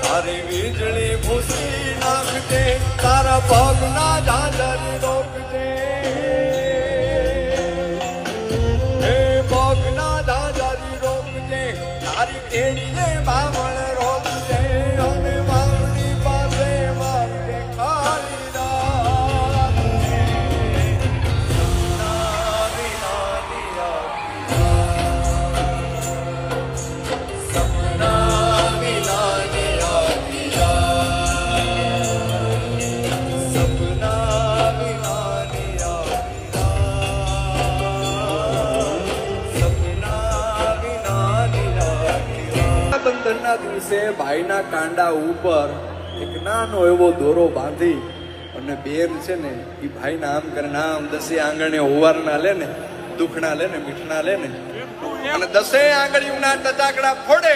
તારી વીજળી ભૂસી નાખજે, તારા પગના ઝાંઝર રોકજે, હે પગના ઝાંઝર રોકજે, તારી કેડીએ બામણ રોકજે, અને બામણી પાસે મારજે ખાલી રાત. સપના વિનાની બંધનના દિવસે ભાઈના કાંડા ઉપર એક નાનો એવો દોરો બાંધી અને બેન છે ને એ ભાઈના આમ કરે ને આમ દસે આંગણે હોવારના લે ને, દુખણા લે ને, મીઠણા લે ને, અને દસે આંગળીઓના ટચાકડા ફોડે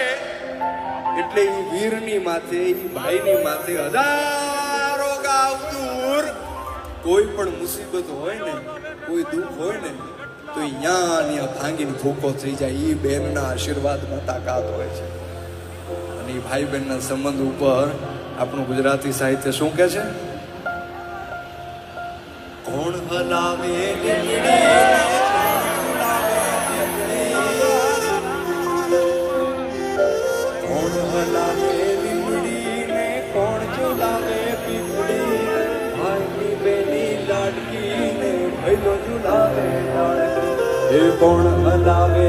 એટલે એ વીરની માથે, એ ભાઈની માથે હજારો ગાવ દૂર કોઈ પણ મુસીબત હોય ને, કોઈ દુઃખ હોય ને, તો અહીંયા ભાંગીને ભૂકો થઈ જાય. એ બેનના આશીર્વાદમાં તાકાત હોય છે. અને એ ભાઈ બહેનના સંબંધ ઉપર આપણું ગુજરાતી સાહિત્ય શું કહે છે? કોણ હલાવે કોણ હલાવે લીમડીને, કોણ ઝુલાવે પીપળી, ભાઈની બેની લાડકીને ભૈલો ઝુલાવે લાડકી. એ કોણ હલાવે